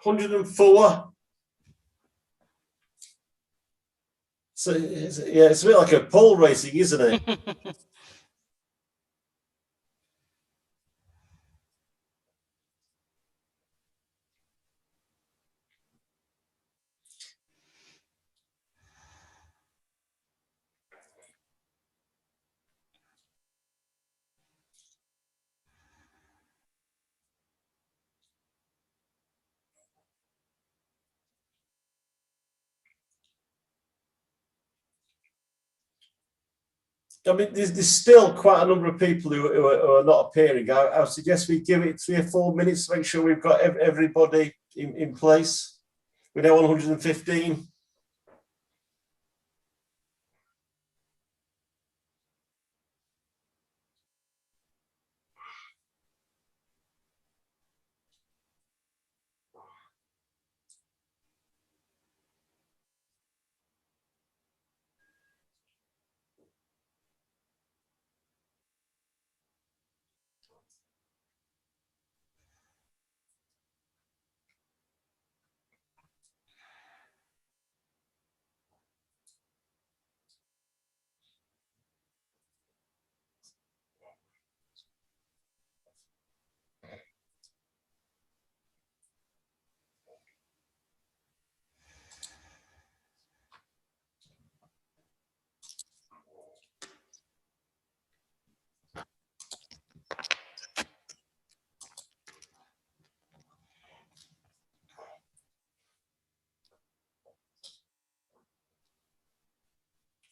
104. So yeah, it's a bit like a pole racing, isn't it? I mean, there's still quite a number of people who are not appearing. I suggest we give it 3 or 4 minutes to make sure we've got everybody in place. We're now on 115.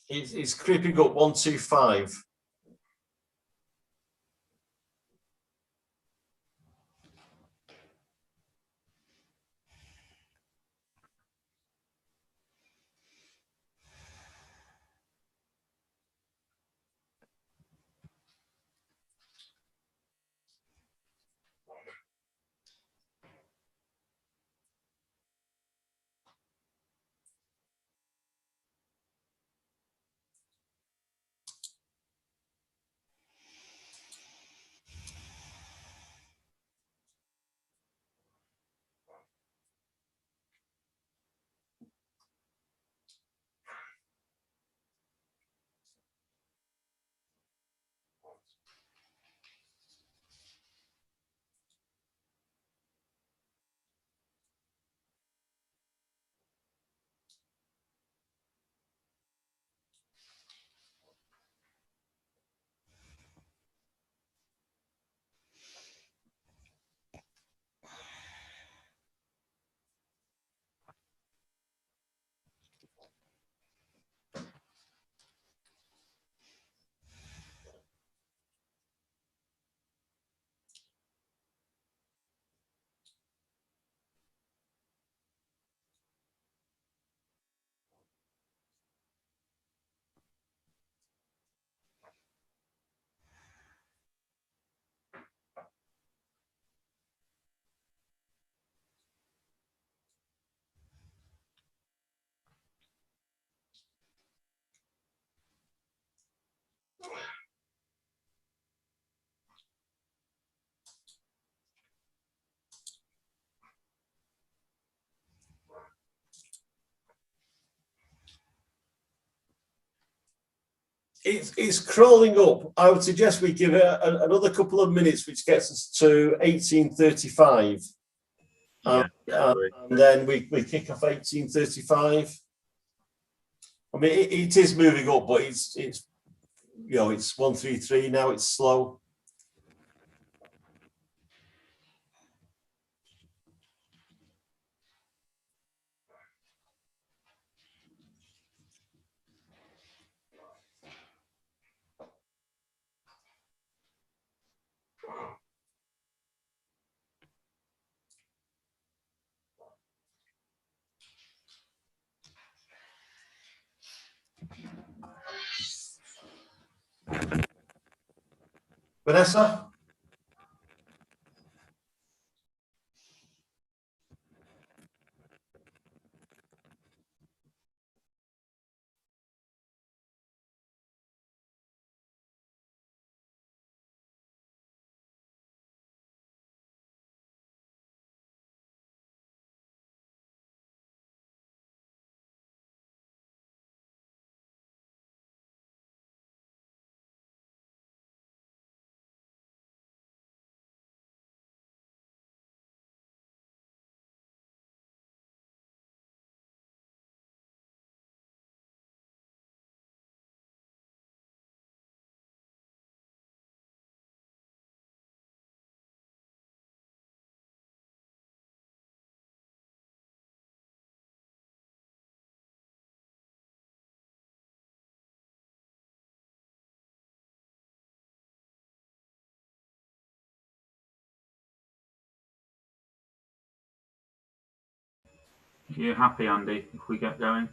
It's creeping up 125. It's crawling up. I would suggest we give it another couple of minutes, which gets us to 1835. And then we kick off 1835. I mean, it is moving up, but it's 133 now. It's slow. Vanessa? You happy, Andy, if we get going?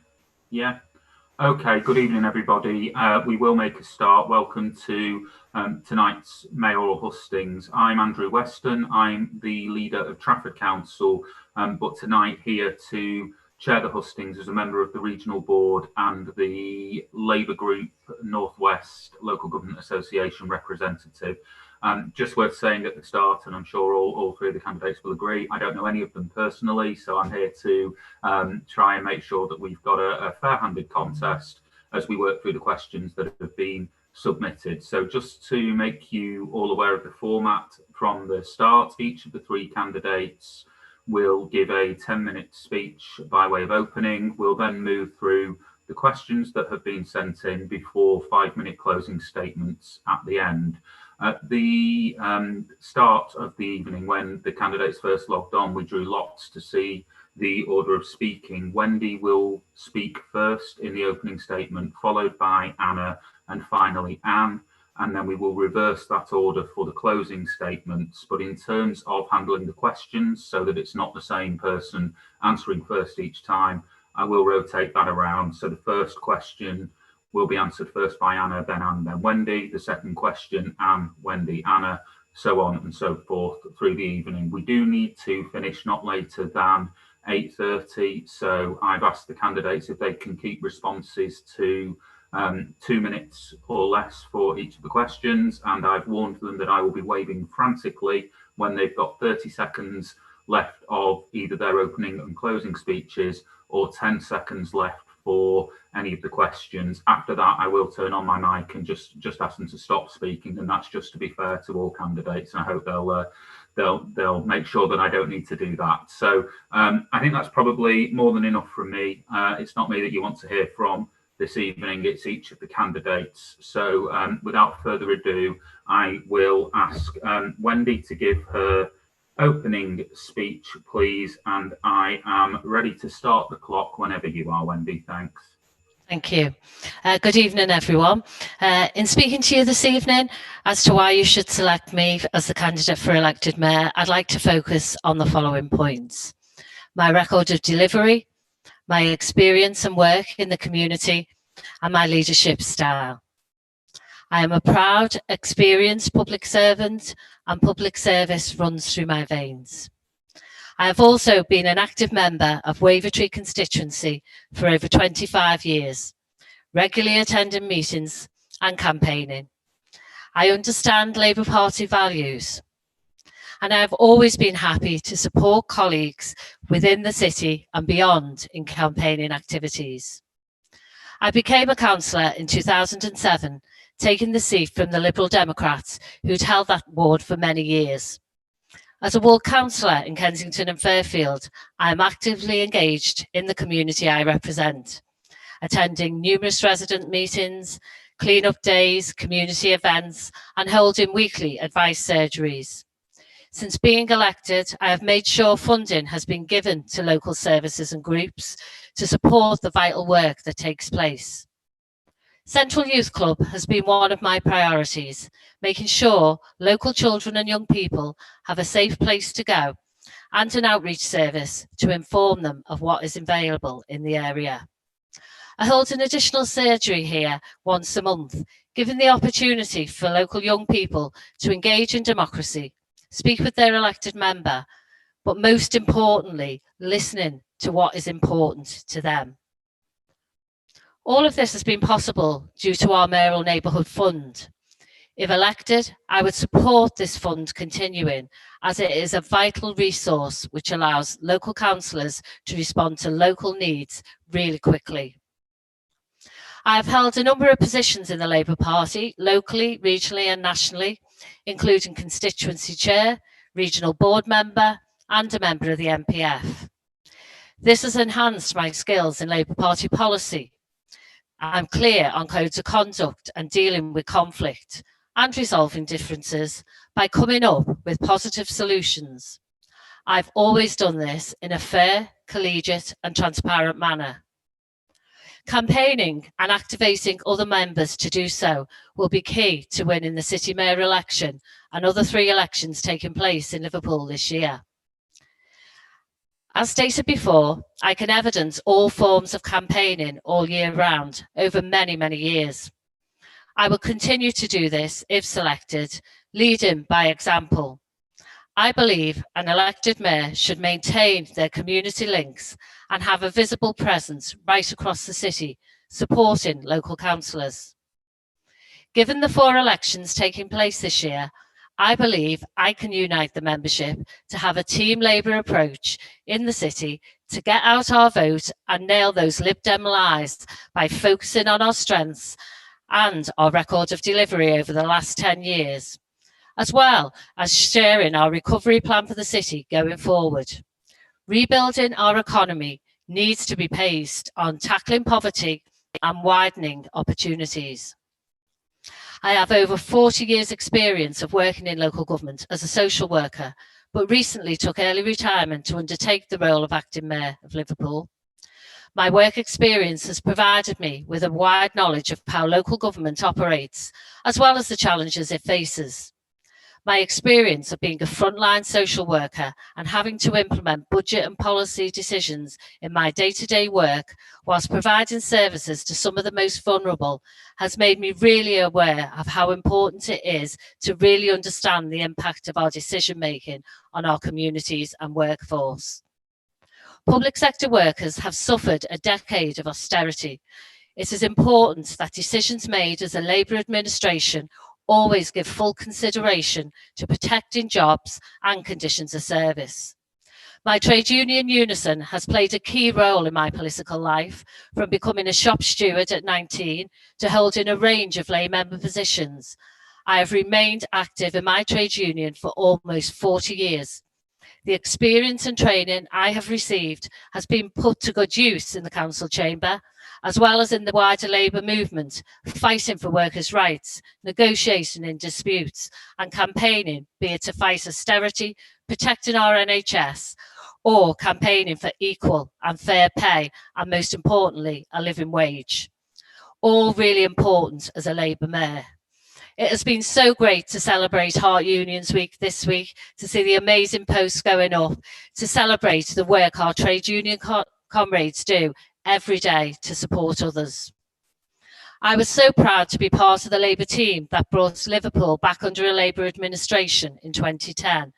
Yeah. Okay, good evening, everybody. We will make a start. Welcome to tonight's mayoral hustings. I'm Andrew Weston. I'm the leader of Trafford Council, but tonight here to chair the hustings as a member of the regional board and the Labour Group Northwest Local Government Association representative. Just worth saying at the start, and I'm sure all three of the candidates will agree, I don't know any of them personally, so I'm here to try and make sure that we've got a fair-handed contest as we work through the questions that have been submitted. So just to make you all aware of the format from the start, each of the three candidates will give a 10-minute speech by way of opening. We'll then move through the questions that have been sent in before 5-minute closing statements at the end. At the start of the evening, when the candidates first logged on, we drew lots to see the order of speaking. Wendy will speak first in the opening statement, followed by Anna, and finally Anne, and then we will reverse that order for the closing statements. But in terms of handling the questions, so that it's not the same person answering first each time, I will rotate that around. So the first question will be answered first by Anna, then Wendy. The second question, Anne, Wendy, Anna, so on and so forth through the evening. We do need to finish not later than 8:30, so I've asked the candidates if they can keep responses to 2 minutes or less for each of the questions, and I've warned them that I will be waving frantically when they've got 30 seconds left of either their opening and closing speeches or 10 seconds left for any of the questions. After that, I will turn on my mic and just ask them to stop speaking, and that's just to be fair to all candidates. And I hope they'll make sure that I don't need to do that. So I think that's probably more than enough from me. It's not me that you want to hear from this evening, it's each of the candidates. So without further ado, I will ask Wendy to give her opening speech, please, and I am ready to start the clock whenever you are, Wendy. Thanks. Thank you. Good evening, everyone. In speaking to you this evening as to why you should select me as the candidate for elected mayor, I'd like to focus on the following points: my record of delivery, my experience and work in the community, and my leadership style. I am a proud, experienced public servant, and public service runs through my veins. I have also been an active member of Wavertree constituency for over 25 years, regularly attending meetings and campaigning. I understand Labour Party values, and I have always been happy to support colleagues within the city and beyond in campaigning activities. I became a councillor in 2007, taking the seat from the Liberal Democrats, who'd held that ward for many years. As a ward councillor in Kensington and Fairfield, I am actively engaged in the community I represent, attending numerous resident meetings, clean-up days, community events, and holding weekly advice surgeries. Since being elected, I have made sure funding has been given to local services and groups to support the vital work that takes place. Central Youth Club has been one of my priorities, making sure local children and young people have a safe place to go and an outreach service to inform them of what is available in the area. I hold an additional surgery here once a month, giving the opportunity for local young people to engage in democracy, speak with their elected member, but most importantly, listening to what is important to them. All of this has been possible due to our mayoral neighbourhood fund. If elected, I would support this fund continuing, as it is a vital resource which allows local councillors to respond to local needs really quickly. I have held a number of positions in the Labour Party, locally, regionally and nationally, including constituency chair, regional board member and a member of the MPF. This has enhanced my skills in Labour Party policy. I'm clear on codes of conduct and dealing with conflict and resolving differences by coming up with positive solutions. I've always done this in a fair, collegiate and transparent manner. Campaigning and activating other members to do so will be key to winning the City Mayor election and other 3 elections taking place in Liverpool this year. As stated before, I can evidence all forms of campaigning all year round over many, many years. I will continue to do this if selected, leading by example. I believe an elected mayor should maintain their community links and have a visible presence right across the city, supporting local councillors. Given the 4 elections taking place this year, I believe I can unite the membership to have a Team Labour approach in the city to get out our vote and nail those Lib Dem lies by focusing on our strengths and our record of delivery over the last 10 years, as well as sharing our recovery plan for the city going forward. Rebuilding our economy needs to be based on tackling poverty and widening opportunities. I have over 40 years' experience of working in local government as a social worker, but recently took early retirement to undertake the role of acting mayor of Liverpool. My work experience has provided me with a wide knowledge of how local government operates, as well as the challenges it faces. My experience of being a frontline social worker and having to implement budget and policy decisions in my day-to-day work whilst providing services to some of the most vulnerable has made me really aware of how important it is to really understand the impact of our decision making on our communities and workforce. Public sector workers have suffered a decade of austerity. It is important that decisions made as a Labour administration always give full consideration to protecting jobs and conditions of service. My trade union Unison has played a key role in my political life, from becoming a shop steward at 19 to holding a range of lay member positions. I have remained active in my trade union for almost 40 years. The experience and training I have received has been put to good use in the council chamber, as well as in the wider Labour movement, fighting for workers' rights, negotiating in disputes, and campaigning, be it to fight austerity, protecting our NHS, or campaigning for equal and fair pay, and most importantly, a living wage. All really important as a Labour mayor. It has been so great to celebrate Heart Unions Week this week, to see the amazing posts going up, to celebrate the work our trade union comrades do every day to support others. I was so proud to be part of the Labour team that brought Liverpool back under a Labour administration in 2010.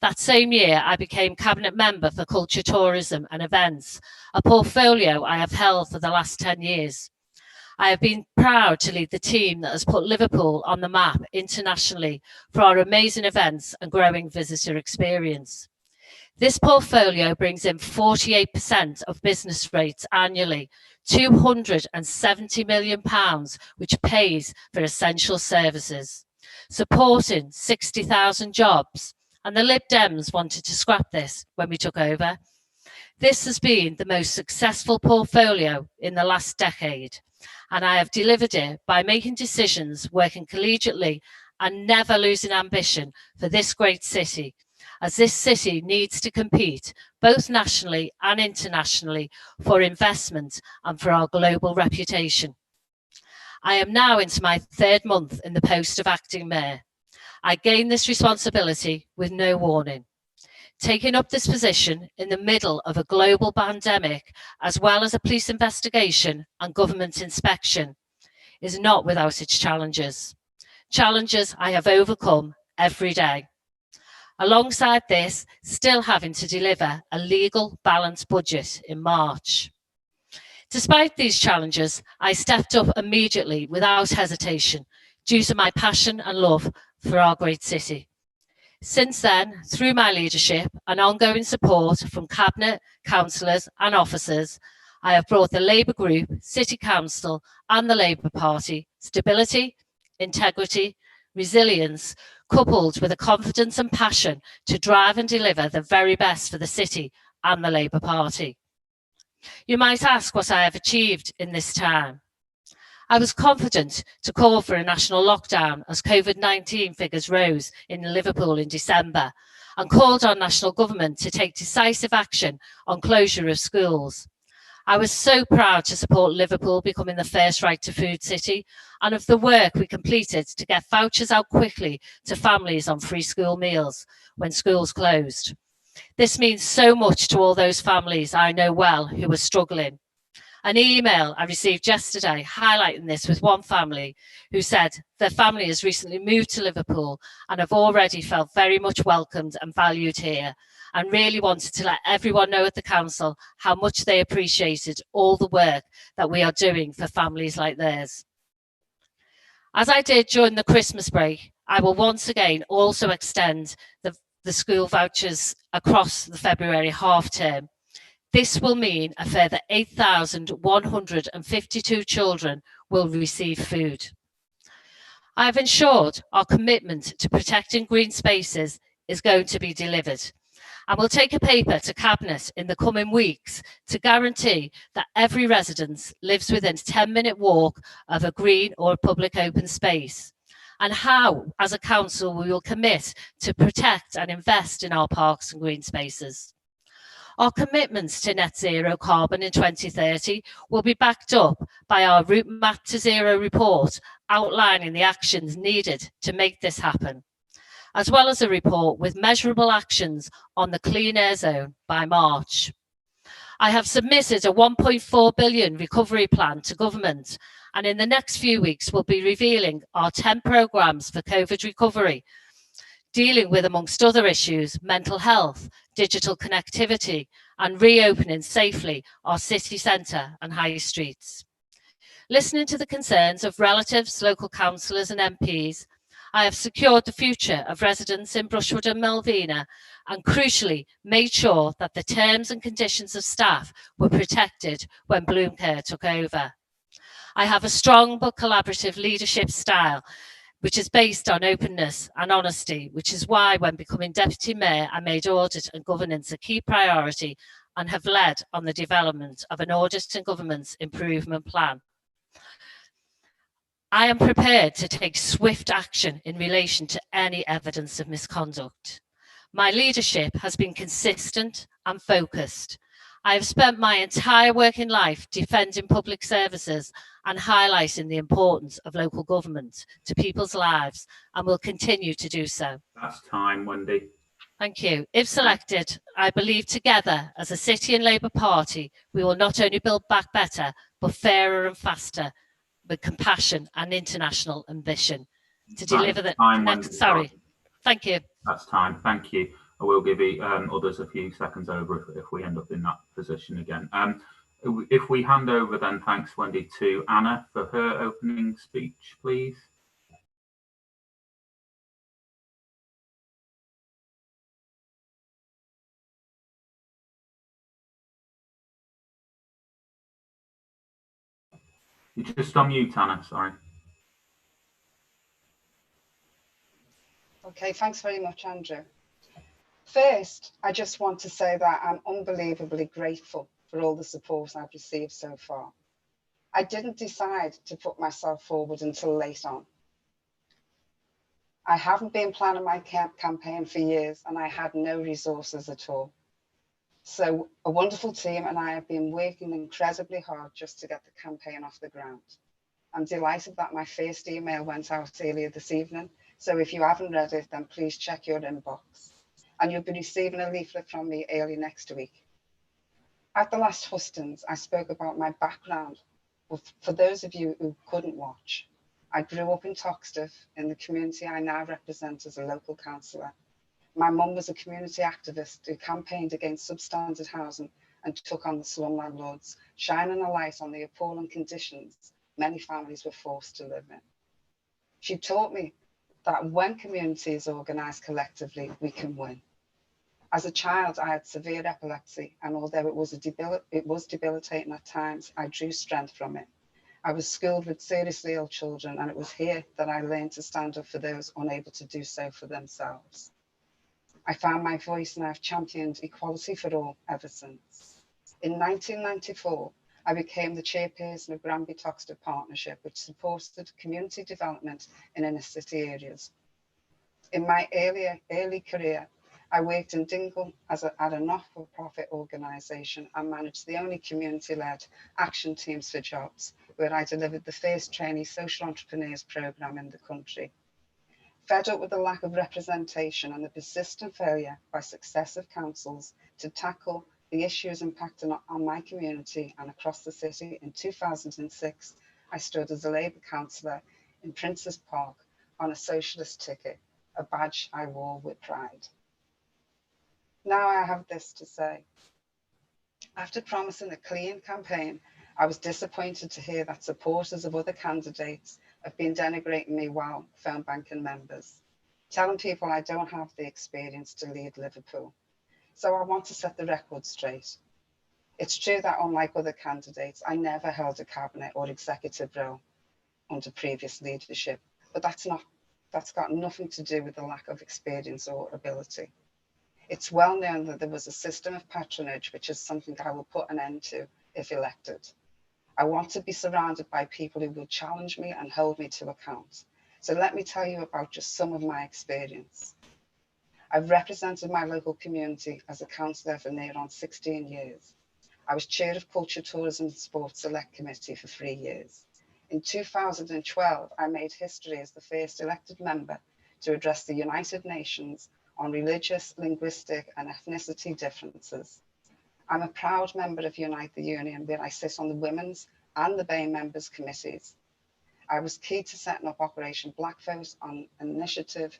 That same year, I became Cabinet Member for Culture, Tourism and Events, a portfolio I have held for the last 10 years. I have been proud to lead the team that has put Liverpool on the map internationally for our amazing events and growing visitor experience. This portfolio brings in 48% of business rates annually, £270 million, which pays for essential services, supporting 60,000 jobs. And the Lib Dems wanted to scrap this when we took over. This has been the most successful portfolio in the last decade, and I have delivered it by making decisions, working collegiately, and never losing ambition for this great city, as this city needs to compete both nationally and internationally for investment and for our global reputation. I am now into my 3rd month in the post of acting mayor. I gained this responsibility with no warning. Taking up this position in the middle of a global pandemic, as well as a police investigation and government inspection, is not without its challenges. Challenges I have overcome every day. Alongside this, still having to deliver a legal balanced budget in March. Despite these challenges, I stepped up immediately without hesitation due to my passion and love for our great city. Since then, through my leadership and ongoing support from Cabinet, councillors and officers, I have brought the Labour Group, City Council and the Labour Party stability, integrity, resilience, coupled with a confidence and passion to drive and deliver the very best for the city and the Labour Party. You might ask what I have achieved in this time. I was confident to call for a national lockdown as COVID-19 figures rose in Liverpool in December, and called on national government to take decisive action on closure of schools. I was so proud to support Liverpool becoming the first right to food city, and of the work we completed to get vouchers out quickly to families on free school meals when schools closed. This means so much to all those families I know well who are struggling. An email I received yesterday highlighting this with one family who said their family has recently moved to Liverpool and have already felt very much welcomed and valued here, and really wanted to let everyone know at the council how much they appreciated all the work that we are doing for families like theirs. As I did during the Christmas break, I will once again also extend the school vouchers across the February half term. This will mean a further 8,152 children will receive food. I have ensured our commitment to protecting green spaces is going to be delivered, and will take a paper to Cabinet in the coming weeks to guarantee that every resident lives within a 10-minute walk of a green or a public open space, and how, as a council, we will commit to protect and invest in our parks and green spaces. Our commitments to net zero carbon in 2030 will be backed up by our Route Map to Zero report outlining the actions needed to make this happen, as well as a report with measurable actions on the clean air zone by March. I have submitted a 1.4 billion recovery plan to government, and in the next few weeks we'll be revealing our 10 programmes for COVID recovery, dealing with, amongst other issues, mental health, digital connectivity, and reopening safely our city centre and high streets. Listening to the concerns of relatives, local councillors and MPs, I have secured the future of residents in Brushwood and Melvina, and crucially made sure that the terms and conditions of staff were protected when Bloomcare took over. I have a strong but collaborative leadership style, which is based on openness and honesty, which is why when becoming Deputy Mayor, I made audit and governance a key priority and have led on the development of an audit and governance improvement plan. I am prepared to take swift action in relation to any evidence of misconduct. My leadership has been consistent and focused. I have spent my entire working life defending public services and highlighting the importance of local government to people's lives, and will continue to do so. That's time, Wendy. Thank you. If selected, I believe together as a City and Labour Party, we will not only build back better, but fairer and faster, with compassion and international ambition to deliver the next. Sorry. Thank you. That's time. Thank you. I will give others a few seconds over if we end up in that position again. If we hand over then, thanks Wendy, to Anna for her opening speech, please. You're just on mute, Anna, sorry. Okay, thanks very much, Andrew. First, I just want to say that I'm unbelievably grateful for all the support I've received so far. I didn't decide to put myself forward until late on. I haven't been planning my campaign for years, and I had no resources at all. So a wonderful team and I have been working incredibly hard just to get the campaign off the ground. I'm delighted that my first email went out earlier this evening. So if you haven't read it, then please check your inbox. And you'll be receiving a leaflet from me early next week. At the last hustings, I spoke about my background. For those of you who couldn't watch, I grew up in Toxteth, in the community I now represent as a local councillor. My mum was a community activist who campaigned against substandard housing and took on the slum landlords, shining a light on the appalling conditions many families were forced to live in. She taught me that when communities organise collectively, we can win. As a child, I had severe epilepsy, and although it was debilitating at times, I drew strength from it. I was schooled with seriously ill children, and it was here that I learned to stand up for those unable to do so for themselves. I found my voice, and I've championed equality for all ever since. In 1994, I became the chairperson of Granby Toxteth Partnership, which supported community development in inner city areas. In my early career, I worked in Dingle at a not-for-profit organisation and managed the only community-led action teams for jobs, where I delivered the first trainee social entrepreneurs programme in the country. Fed up with the lack of representation and the persistent failure by successive councils to tackle the issues impacting on my community and across the city, in 2006, I stood as a Labour councillor in Princes Park on a socialist ticket, a badge I wore with pride. Now I have this to say. After promising a clean campaign, I was disappointed to hear that supporters of other candidates have been denigrating me while phone banking members, telling people I don't have the experience to lead Liverpool. So I want to set the record straight. It's true that unlike other candidates, I never held a cabinet or executive role under previous leadership, but that's got nothing to do with the lack of experience or ability. It's well known that there was a system of patronage, which is something I will put an end to if elected. I want to be surrounded by people who will challenge me and hold me to account. So let me tell you about just some of my experience. I've represented my local community as a councillor for near on 16 years. I was chair of Culture, Tourism and Sports Select Committee for 3 years. In 2012, I made history as the first elected member to address the United Nations on religious, linguistic and ethnicity differences. I'm a proud member of Unite the Union, where I sit on the Women's and the BAME members' committees. I was key to setting up Operation Black Vote, on an initiative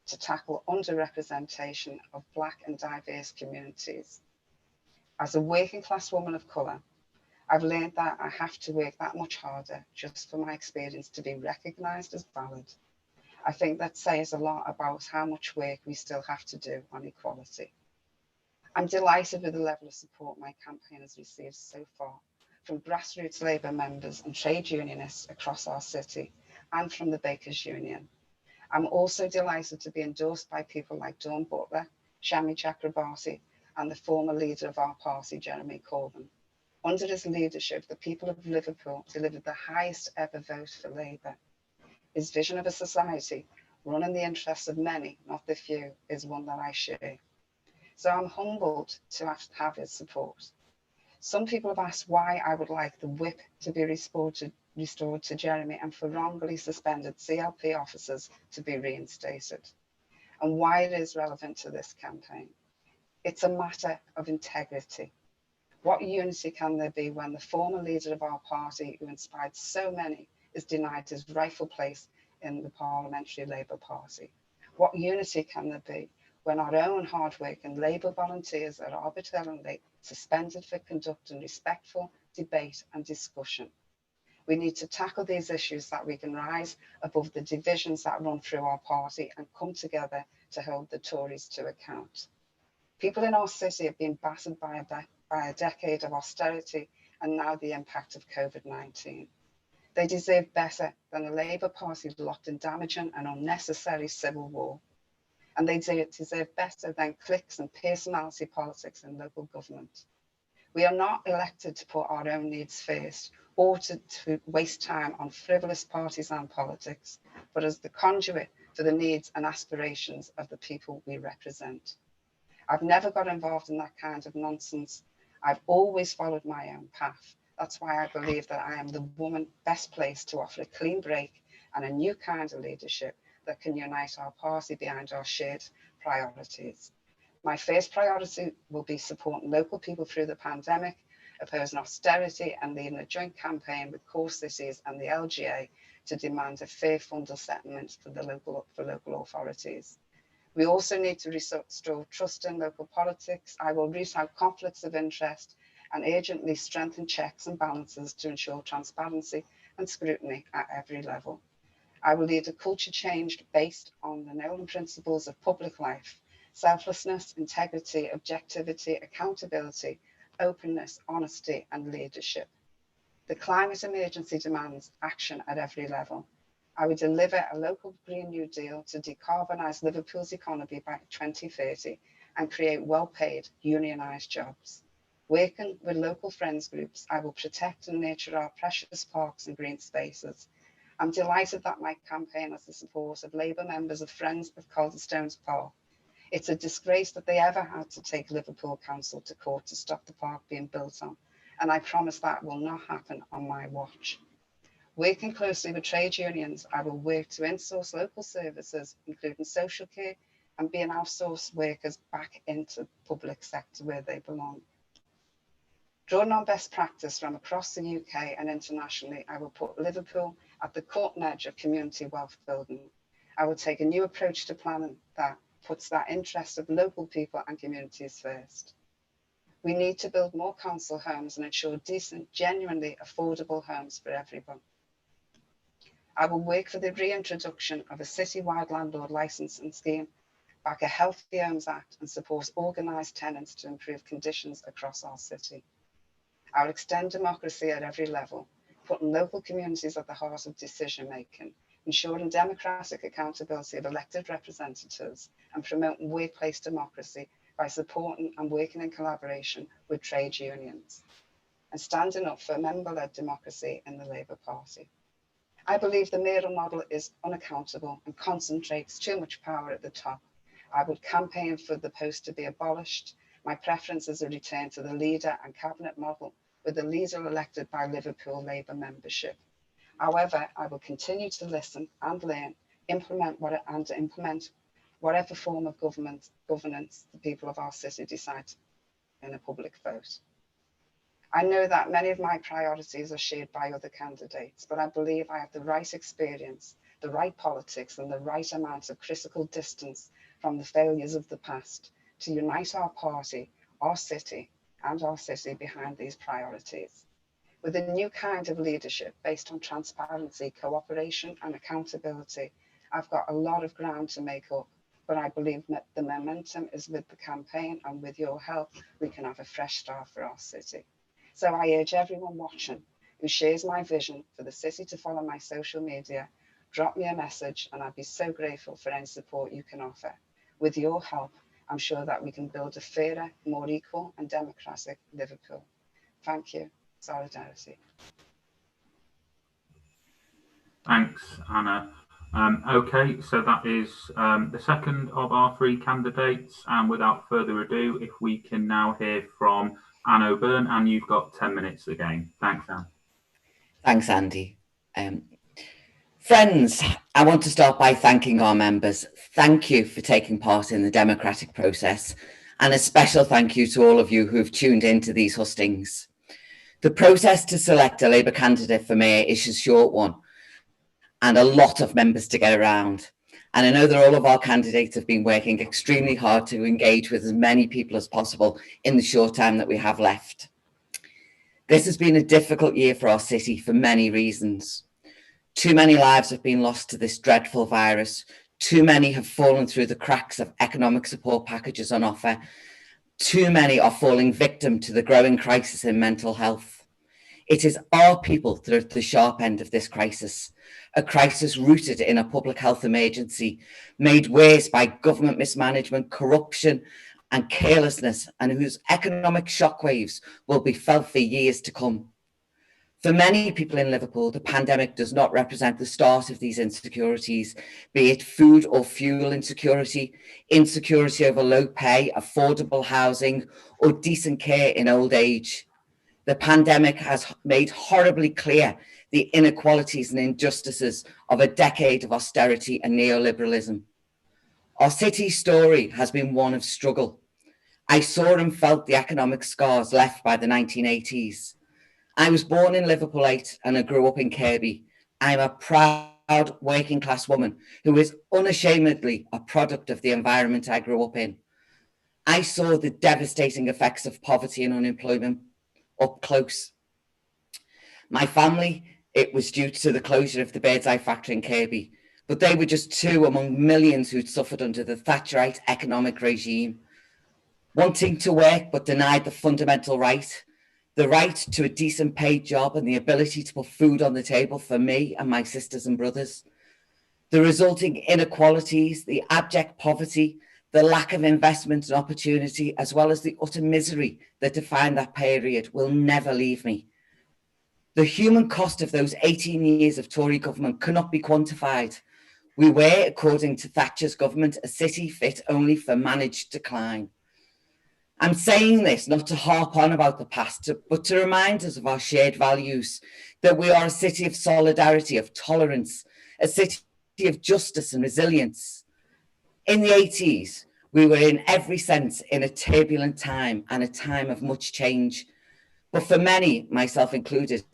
to tackle underrepresentation of Black and diverse communities. As a working class woman of colour, I've learned that I have to work that much harder just for my experience to be recognised as valid. I think that says a lot about how much work we still have to do on equality. I'm delighted with the level of support my campaign has received so far, from grassroots Labour members and trade unionists across our city, and from the Bakers Union. I'm also delighted to be endorsed by people like Dawn Butler, Shami Chakrabarti, and the former leader of our party, Jeremy Corbyn. Under his leadership, the people of Liverpool delivered the highest ever vote for Labour. His vision of a society run in the interests of many, not the few, is one that I share. So I'm humbled to have his support. Some people have asked why I would like the whip to be restored to Jeremy and for wrongly suspended CLP officers to be reinstated, and why it is relevant to this campaign. It's a matter of integrity. What unity can there be when the former leader of our party, who inspired so many, is denied his rightful place in the Parliamentary Labour Party? What unity can there be when our own hard-working Labour volunteers are arbitrarily suspended for conducting respectful debate and discussion? We need to tackle these issues so that we can rise above the divisions that run through our party and come together to hold the Tories to account. People in our city have been battered by a decade of austerity and now the impact of COVID-19. They deserve better than a Labour Party locked in damaging and unnecessary civil war. And they deserve better than cliques and personality politics in local government. We are not elected to put our own needs first or to waste time on frivolous partisan politics, but as the conduit for the needs and aspirations of the people we represent. I've never got involved in that kind of nonsense. I've always followed my own path. That's why I believe that I am the woman best placed to offer a clean break and a new kind of leadership that can unite our party behind our shared priorities. My first priority will be supporting local people through the pandemic, opposing austerity and leading a joint campaign with core cities and the LGA to demand a fair fundal settlement for local authorities. We also need to restore trust in local politics. I will root out conflicts of interest and urgently strengthen checks and balances to ensure transparency and scrutiny at every level. I will lead a culture change based on the Nolan principles of public life: selflessness, integrity, objectivity, accountability, openness, honesty, and leadership. The climate emergency demands action at every level. I will deliver a local Green New Deal to decarbonise Liverpool's economy by 2030 and create well-paid, unionised jobs. Working with local friends groups, I will protect and nurture our precious parks and green spaces. I'm delighted that my campaign has the support of Labour members of Friends of Calderstones Park. It's a disgrace that they ever had to take Liverpool Council to court to stop the park being built on, and I promise that will not happen on my watch. Working closely with trade unions, I will work to insource local services, including social care, and being outsourced workers back into the public sector where they belong. Drawing on best practice from across the UK and internationally, I will put Liverpool at the cutting edge of community wealth building. I will take a new approach to planning that puts that interest of local people and communities first. We need to build more council homes and ensure decent, genuinely affordable homes for everyone. I will work for the reintroduction of a citywide landlord licensing scheme, back a Healthy Homes Act, and support organised tenants to improve conditions across our city. I will extend democracy at every level, putting local communities at the heart of decision making, ensuring democratic accountability of elected representatives, and promoting workplace democracy by supporting and working in collaboration with trade unions, and standing up for member-led democracy in the Labour Party. I believe the mayoral model is unaccountable and concentrates too much power at the top. I would campaign for the post to be abolished. My preference is a return to the leader and cabinet model, with the leader elected by Liverpool Labour membership. However, I will continue to listen and learn, implement whatever form of governance the people of our city decide in a public vote. I know that many of my priorities are shared by other candidates, but I believe I have the right experience, the right politics, and the right amount of critical distance from the failures of the past to unite our party, our city behind these priorities. With a new kind of leadership based on transparency, cooperation, and accountability, I've got a lot of ground to make up, but I believe that the momentum is with the campaign, and with your help, we can have a fresh start for our city. So I urge everyone watching who shares my vision for the city to follow my social media, drop me a message, and I'd be so grateful for any support you can offer. With your help, I'm sure that we can build a fairer, more equal and democratic Liverpool. Thank you. Solidarity. Thanks, Anna. Okay, so that is the second of our three candidates. And without further ado, if we can now hear from Anne O'Byrne, and you've got 10 minutes again. Thanks, Anne. Thanks, Andy. Friends, I want to start by thanking our members. Thank you for taking part in the democratic process, and a special thank you to all of you who've tuned into these hustings. The process to select a Labour candidate for mayor is a short one, and a lot of members to get around. And I know that all of our candidates have been working extremely hard to engage with as many people as possible in the short time that we have left. This has been a difficult year for our city for many reasons. Too many lives have been lost to this dreadful virus. Too many have fallen through the cracks of economic support packages on offer. Too many are falling victim to the growing crisis in mental health. It is our people that are at the sharp end of this crisis, a crisis rooted in a public health emergency, made worse by government mismanagement, corruption and carelessness, and whose economic shockwaves will be felt for years to come. For many people in Liverpool, the pandemic does not represent the start of these insecurities, be it food or fuel insecurity, insecurity over low pay, affordable housing, or decent care in old age. The pandemic has made horribly clear the inequalities and injustices of a decade of austerity and neoliberalism. Our city's story has been one of struggle. I saw and felt the economic scars left by the 1980s. I was born in Liverpool 8 and I grew up in Kirkby. I'm a proud working class woman who is unashamedly a product of the environment I grew up in. I saw the devastating effects of poverty and unemployment up close. My family, it was due to the closure of the Birdseye factory in Kirkby, but they were just two among millions who'd suffered under the Thatcherite economic regime, wanting to work but denied the fundamental right to a decent paid job and the ability to put food on the table for me and my sisters and brothers. The resulting inequalities, the abject poverty, the lack of investment and opportunity, as well as the utter misery that defined that period will never leave me. The human cost of those 18 years of Tory government cannot be quantified. We were, according to Thatcher's government, a city fit only for managed decline. I'm saying this not to harp on about the past, but to remind us of our shared values, that we are a city of solidarity, of tolerance, a city of justice and resilience. In the 80s, we were in every sense in a turbulent time and a time of much change. But for many, myself included,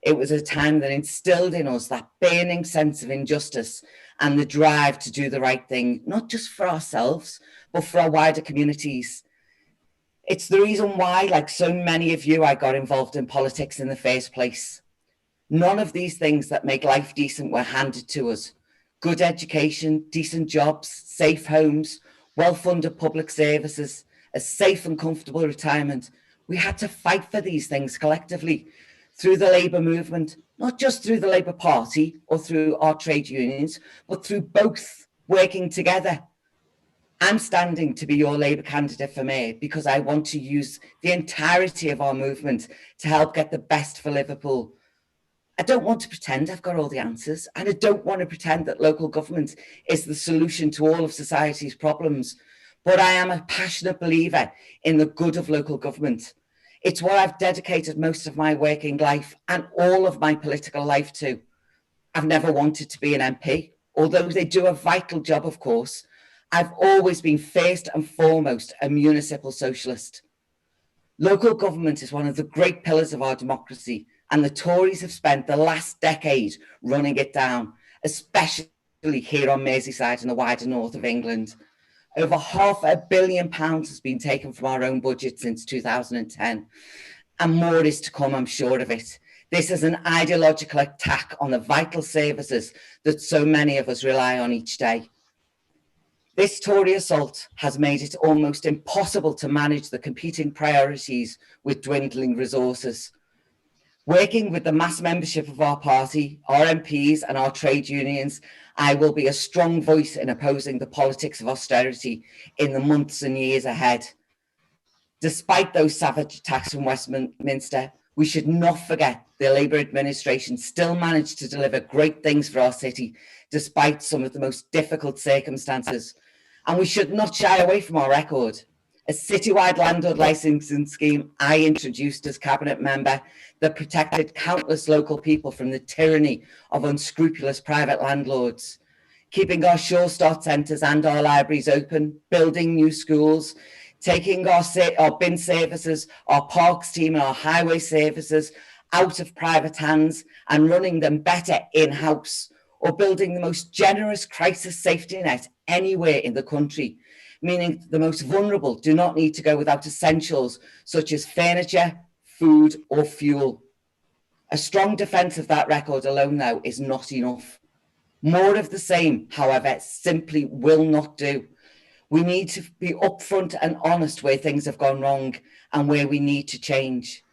it was a time that instilled in us that burning sense of injustice and the drive to do the right thing, not just for ourselves, but for our wider communities. It's the reason why, like so many of you, I got involved in politics in the first place. None of these things that make life decent were handed to us. Good education, decent jobs, safe homes, well-funded public services, a safe and comfortable retirement. We had to fight for these things collectively through the Labour movement, not just through the Labour Party or through our trade unions, but through both working together. I'm standing to be your Labour candidate for mayor because I want to use the entirety of our movement to help get the best for Liverpool. I don't want to pretend I've got all the answers, and I don't want to pretend that local government is the solution to all of society's problems, but I am a passionate believer in the good of local government. It's what I've dedicated most of my working life and all of my political life to. I've never wanted to be an MP, although they do a vital job, of course. I've always been first and foremost a municipal socialist. Local government is one of the great pillars of our democracy, and the Tories have spent the last decade running it down, especially here on Merseyside and the wider north of England. Over £500 million has been taken from our own budget since 2010, and more is to come, I'm sure of it. This is an ideological attack on the vital services that so many of us rely on each day. This Tory assault has made it almost impossible to manage the competing priorities with dwindling resources. Working with the mass membership of our party, our MPs and our trade unions, I will be a strong voice in opposing the politics of austerity in the months and years ahead. Despite those savage attacks from Westminster, we should not forget the Labour administration still managed to deliver great things for our city, despite some of the most difficult circumstances. And we should not shy away from our record. A citywide landlord licensing scheme I introduced as cabinet member that protected countless local people from the tyranny of unscrupulous private landlords. Keeping our Sure Start centres and our libraries open, building new schools, taking our bin services, our parks team and our highway services out of private hands and running them better in-house, or building the most generous crisis safety net anywhere in the country, meaning the most vulnerable do not need to go without essentials such as furniture, food or fuel. A strong defence of that record alone, though, is not enough. More of the same, however, simply will not do. We need to be upfront and honest where things have gone wrong and where we need to change.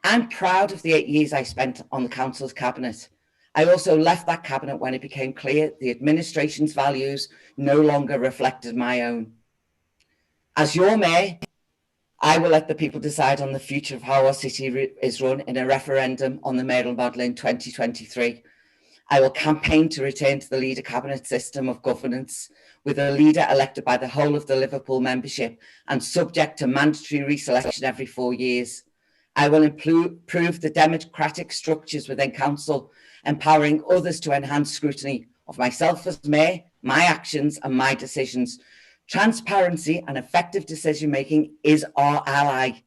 I'm proud of the 8 years I spent on the council's cabinet. I also left that cabinet when it became clear the administration's values no longer reflected my own. As your mayor, I will let the people decide on the future of how our city is run in a referendum on the mayoral model in 2023. I will campaign to return to the leader cabinet system of governance with a leader elected by the whole of the Liverpool membership and subject to mandatory reselection every 4 years. I will improve the democratic structures within council, empowering others to enhance scrutiny of myself as mayor, my actions and my decisions. Transparency and effective decision-making is our ally.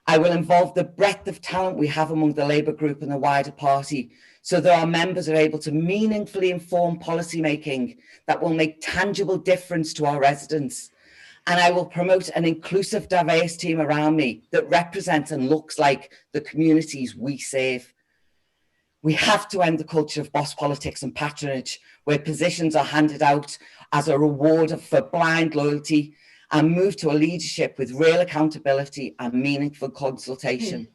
I will involve the breadth of talent we have among the Labour group and the wider party so that our members are able to meaningfully inform policy making that will make tangible difference to our residents. And I will promote an inclusive, diverse team around me that represents and looks like the communities we serve. We have to end the culture of boss politics and patronage, where positions are handed out as a reward for blind loyalty, and move to a leadership with real accountability and meaningful consultation.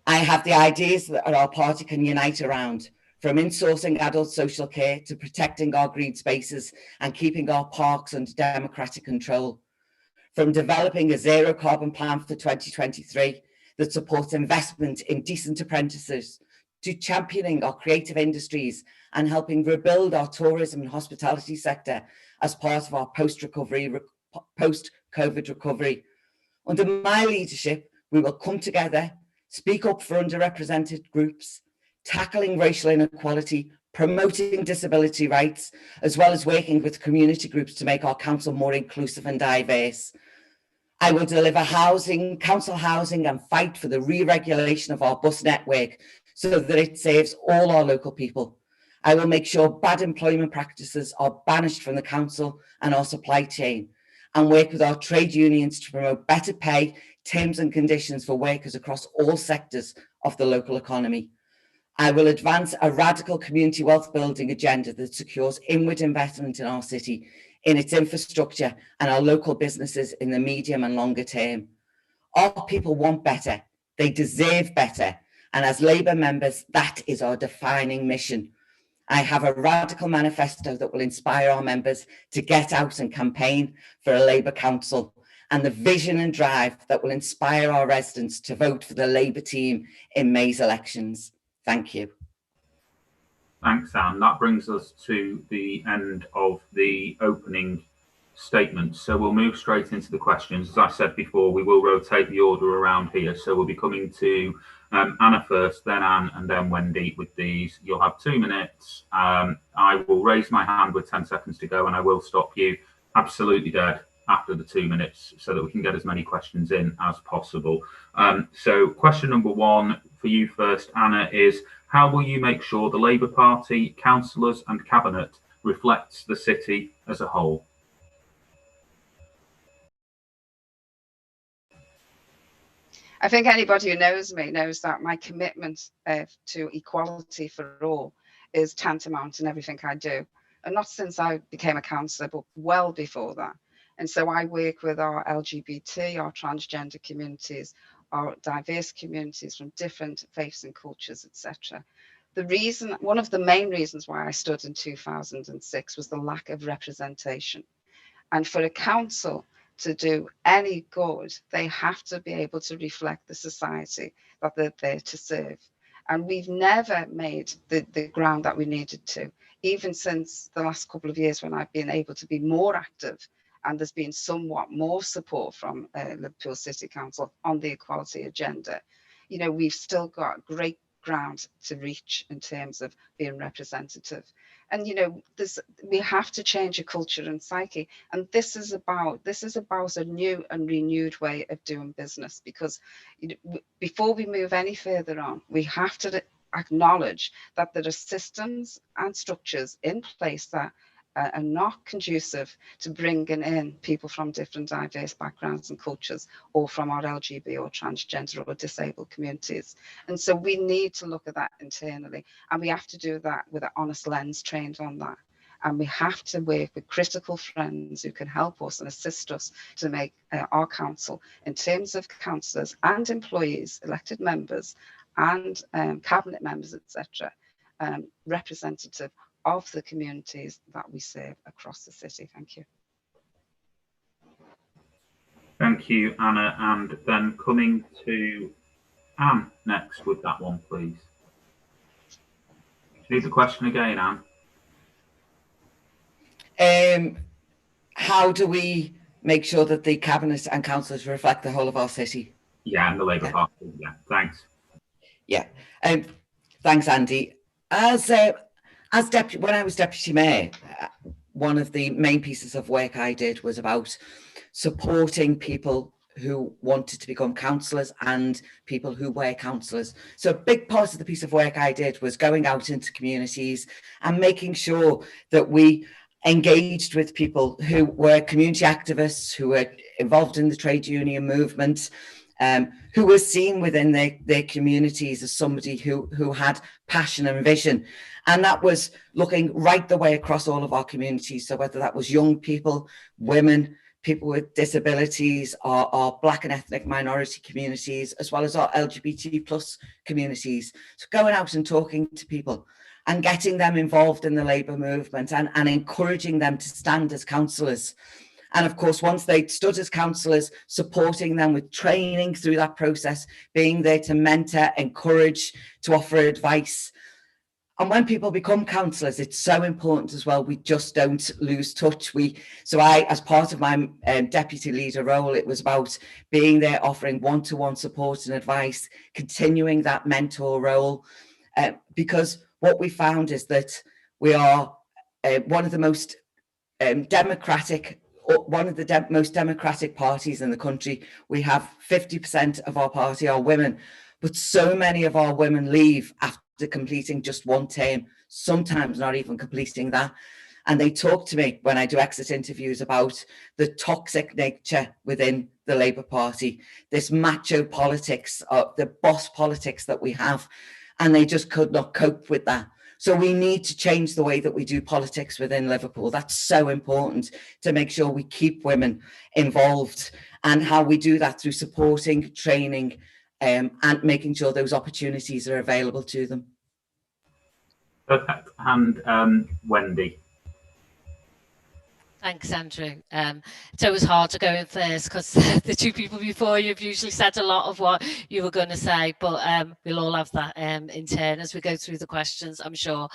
I have the ideas that our party can unite around, from insourcing adult social care to protecting our green spaces and keeping our parks under democratic control, from developing a zero carbon plan for 2023 that supports investment in decent apprentices, to championing our creative industries and helping rebuild our tourism and hospitality sector as part of our post-COVID recovery, Under my leadership, we will come together, speak up for underrepresented groups, tackling racial inequality, promoting disability rights, as well as working with community groups to make our council more inclusive and diverse. I will deliver council housing, and fight for the re-regulation of our bus network so that it serves all our local people. I will make sure bad employment practices are banished from the council and our supply chain, and work with our trade unions to promote better pay, terms and conditions for workers across all sectors of the local economy. I will advance a radical community wealth building agenda that secures inward investment in our city, in its infrastructure and our local businesses in the medium and longer term. Our people want better, they deserve better, and as Labour members, that is our defining mission. I have a radical manifesto that will inspire our members to get out and campaign for a Labour council, and the vision and drive that will inspire our residents to vote for the Labour team in May's elections. Thank you. Thanks, Anne. That brings us to the end of the opening statements. So we'll move straight into the questions. As I said before, we will rotate the order around here. So we'll be coming to Anna first, then Anne, and then Wendy with these. You'll have 2 minutes. I will raise my hand with 10 seconds to go, and I will stop you absolutely dead after the 2 minutes so that we can get as many questions in as possible. So question number 1 for you first, Anna, is how will you make sure the Labour Party, councillors and cabinet reflects the city as a whole? I think anybody who knows me knows that my commitment to equality for all is tantamount in everything I do. And not since I became a councillor, but well before that. And so I work with our LGBT, our transgender communities, our diverse communities from different faiths and cultures, etc. One of the main reasons why I stood in 2006 was the lack of representation. And for a council to do any good, they have to be able to reflect the society that they're there to serve. And we've never made the ground that we needed to, even since the last couple of years when I've been able to be more active and there's been somewhat more support from Liverpool City Council on the equality agenda. You know, we've still got great ground to reach in terms of being representative. And you know, we have to change a culture and psyche, and this is about a new and renewed way of doing business, because you know, before we move any further on, we have to acknowledge that there are systems and structures in place that are not conducive to bringing in people from different diverse backgrounds and cultures, or from our LGBT or transgender or disabled communities. And so we need to look at that internally, and we have to do that with an honest lens trained on that. And we have to work with critical friends who can help us and assist us to make our council, in terms of councillors and employees, elected members and cabinet members, etc., representative of the communities that we serve across the city. Thank you. Thank you, Anna. And then coming to Anne next with that one, please. Read the question again, Anne. How do we make sure that the cabinet and councillors reflect the whole of our city? Yeah, and the Labour Party. Yeah, thanks. Yeah, thanks, Andy. When I was deputy mayor, one of the main pieces of work I did was about supporting people who wanted to become councillors and people who were councillors. So a big part of the piece of work I did was going out into communities and making sure that we engaged with people who were community activists, who were involved in the trade union movement, who were seen within their communities as somebody who had passion and vision. And that was looking right the way across all of our communities. So whether that was young people, women, people with disabilities, our Black and ethnic minority communities, as well as our LGBT plus communities. So going out and talking to people and getting them involved in the Labour movement and encouraging them to stand as councillors. And of course, once they stood as councillors, supporting them with training through that process, being there to mentor, encourage, to offer advice. And when people become councillors, it's so important as well. We just don't lose touch. So I, as part of my deputy leader role, it was about being there, offering one-to-one support and advice, continuing that mentor role, because what we found is that we are one of the most democratic parties in the country. We have 50% of our party are women, but so many of our women leave after completing just one term, sometimes not even completing that. And they talk to me when I do exit interviews about the toxic nature within the Labour Party, this macho politics, the boss politics that we have, and they just could not cope with that. So we need to change the way that we do politics within Liverpool. That's so important, to make sure we keep women involved, and how we do that through supporting, training, and making sure those opportunities are available to them. Perfect. And Wendy. Thanks, Andrew. It's always hard to go in first because the two people before you've usually said a lot of what you were going to say, but we'll all have that in turn as we go through the questions, I'm sure.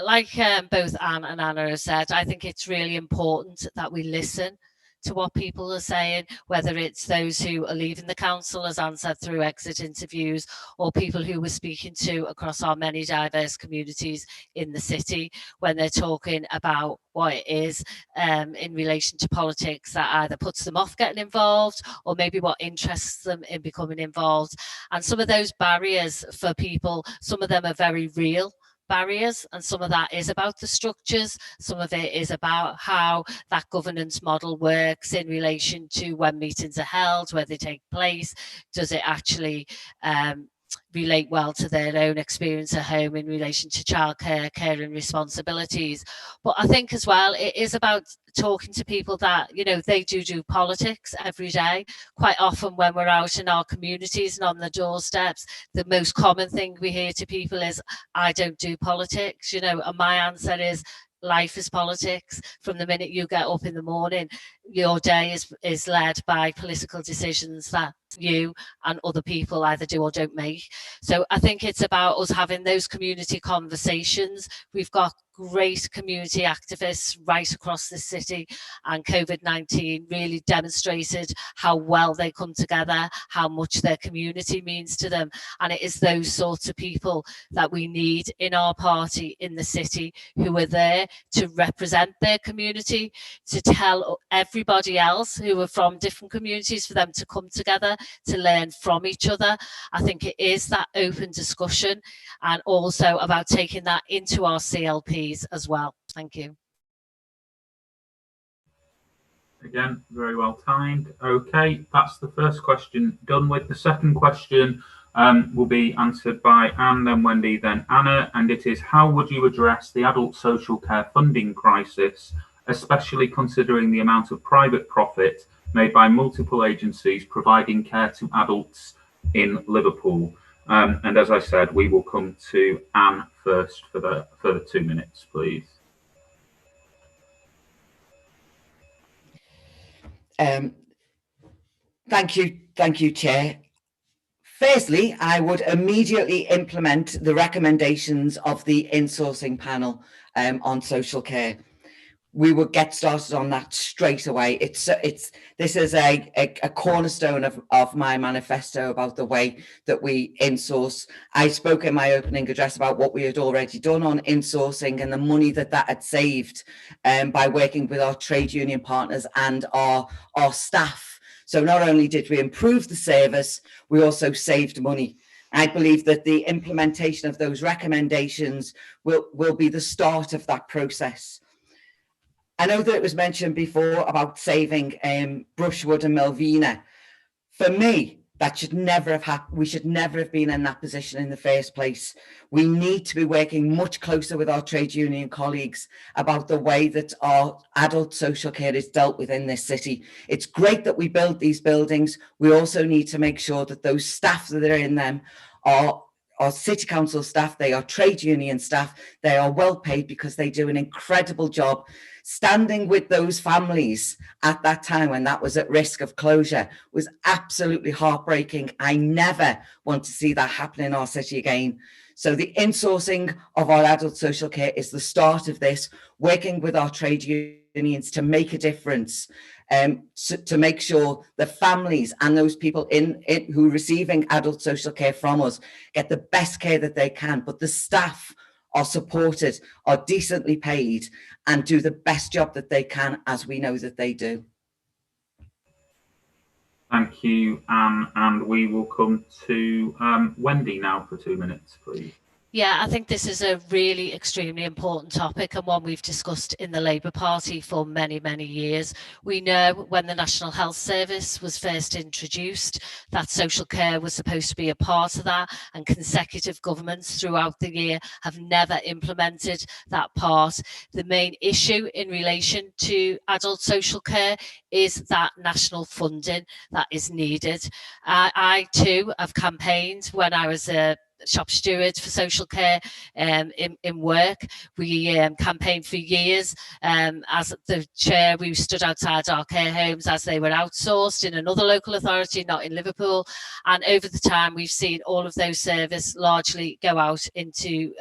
Like both Anne and Anna have said, I think it's really important that we listen to what people are saying, whether it's those who are leaving the council, as Anne said, through exit interviews, or people who we're speaking to across our many diverse communities in the city, when they're talking about what it is in relation to politics that either puts them off getting involved, or maybe what interests them in becoming involved. And some of those barriers for people, some of them are very real barriers, and some of that is about the structures, some of it is about how that governance model works in relation to when meetings are held, where they take place. Does it actually relate well to their own experience at home in relation to childcare, care and responsibilities? But I think as well, it is about talking to people that, you know, they do politics every day. Quite often when we're out in our communities and on the doorsteps, the most common thing we hear to people is, I don't do politics, you know, and my answer is, life is politics. From the minute you get up in the morning, your day is led by political decisions that you and other people either do or don't make. So I think it's about us having those community conversations. We've got great community activists right across the city, and COVID-19 really demonstrated how well they come together, how much their community means to them. And it is those sorts of people that we need in our party in the city, who are there to represent their community, to tell everybody else who are from different communities, for them to come together to learn from each other. I think it is that open discussion, and also about taking that into our CLPs as well. Thank you. Again, very well timed. Okay, that's the first question done with. The second question will be answered by Anne, then Wendy, then Anna, and it is, how would you address the adult social care funding crisis, especially considering the amount of private profit made by multiple agencies providing care to adults in Liverpool? And as I said, we will come to Anne first for the 2 minutes, please. Thank you, Chair. Firstly, I would immediately implement the recommendations of the insourcing panel on social care. We would get started on that straight away. This is a cornerstone of my manifesto about the way that we insource. I spoke in my opening address about what we had already done on insourcing and the money that had saved by working with our trade union partners and our staff. So not only did we improve the service, we also saved money. I believe that the implementation of those recommendations will be the start of that process. I know that it was mentioned before about saving Brushwood and Melvina. For me, that should never have happened. We should never have been in that position in the first place. We need to be working much closer with our trade union colleagues about the way that our adult social care is dealt with in this city. It's great that we build these buildings. We also need to make sure that those staff that are in them are city council staff, they are trade union staff, they are well paid, because they do an incredible job. Standing with those families at that time when that was at risk of closure was absolutely heartbreaking. I never want to see that happen in our city again. So the insourcing of our adult social care is the start of this, working with our trade unions to make a difference, to make sure the families and those people who are receiving adult social care from us get the best care that they can, but the staff are supported, are decently paid, and do the best job that they can, as we know that they do. Thank you, Anne, and we will come to Wendy now for 2 minutes, please. Yeah, I think this is a really extremely important topic and one we've discussed in the Labour Party for many, many years. We know when the National Health Service was first introduced that social care was supposed to be a part of that, and consecutive governments throughout the year have never implemented that part. The main issue in relation to adult social care is that national funding that is needed. I too have campaigned when I was a shop steward for social care in work. We campaigned for years. As the chair, we stood outside our care homes as they were outsourced in another local authority, not in Liverpool. And over the time, we've seen all of those services largely go out into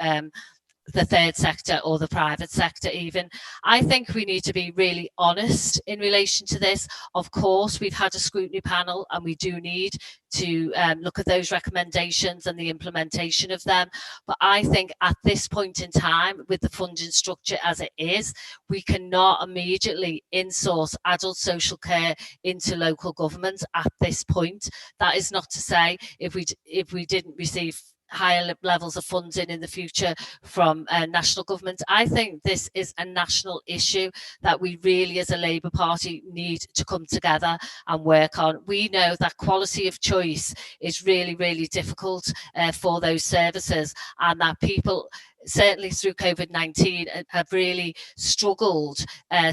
the third sector or the private sector even. I think we need to be really honest in relation to this. Of course, we've had a scrutiny panel and we do need to look at those recommendations and the implementation of them. But I think at this point in time, with the funding structure as it is, we cannot immediately insource adult social care into local government at this point. That is not to say if we didn't receive higher levels of funding in the future from national government. I think this is a national issue that we really as a Labour Party need to come together and work on. We know that quality of choice is really, really difficult for those services, and that people certainly through COVID-19 have really struggled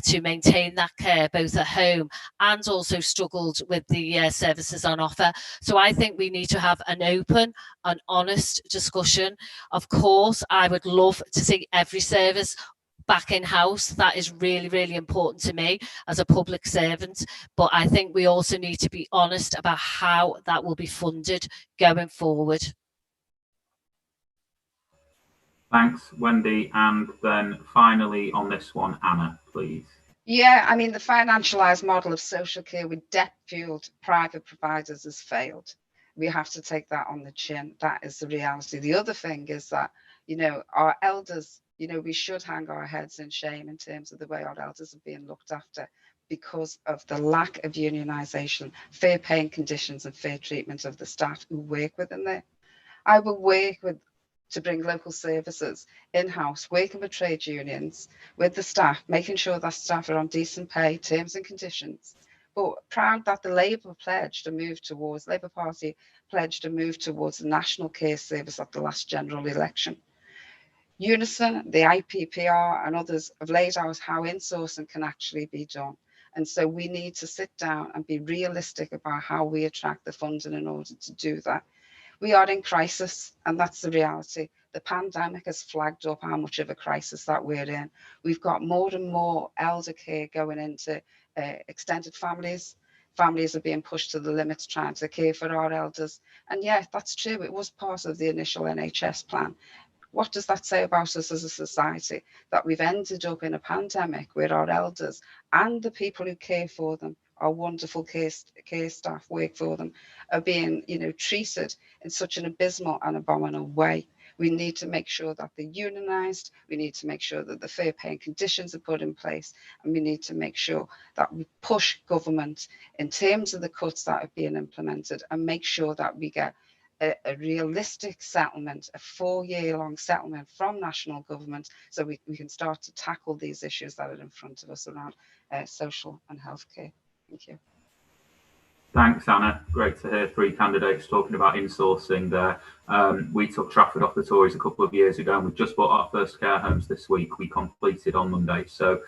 to maintain that care both at home and also struggled with the services on offer. So I think we need to have an open and honest discussion. Of course, I would love to see every service back in-house. That is really, really important to me as a public servant. But I think we also need to be honest about how that will be funded going forward. Thanks, Wendy. And then finally on this one, Anna, please. Yeah, I mean, the financialised model of social care with debt-fueled private providers has failed. We have to take that on the chin. That is the reality. The other thing is that, you know, our elders, you know, we should hang our heads in shame in terms of the way our elders are being looked after because of the lack of unionisation, fair paying conditions and fair treatment of the staff who work within there. I will work to bring local services in-house, working with trade unions, with the staff, making sure that staff are on decent pay, terms and conditions. But proud that the Labour Party pledged a move towards the National Care Service at the last general election. Unison, the IPPR and others have laid out how insourcing can actually be done. And so we need to sit down and be realistic about how we attract the funding in order to do that. We are in crisis, and that's the reality. The pandemic has flagged up how much of a crisis that we're in. We've got more and more elder care going into extended families. Families are being pushed to the limits trying to care for our elders. And yeah, that's true. It was part of the initial NHS plan. What does that say about us as a society? That we've ended up in a pandemic where our elders and the people who care for them, our wonderful care staff work for them, are being, you know, treated in such an abysmal and abominable way. We need to make sure that they're unionised. We need to make sure that the fair paying conditions are put in place, and we need to make sure that we push government in terms of the cuts that are being implemented, and make sure that we get a realistic settlement, a 4-year-long settlement from national government, so we can start to tackle these issues that are in front of us around social and healthcare. Thank you. Thanks, Anna. Great to hear 3 candidates talking about insourcing there. We took Trafford off the Tories a couple of years ago, and we've just bought our first care homes this week. We completed on Monday. So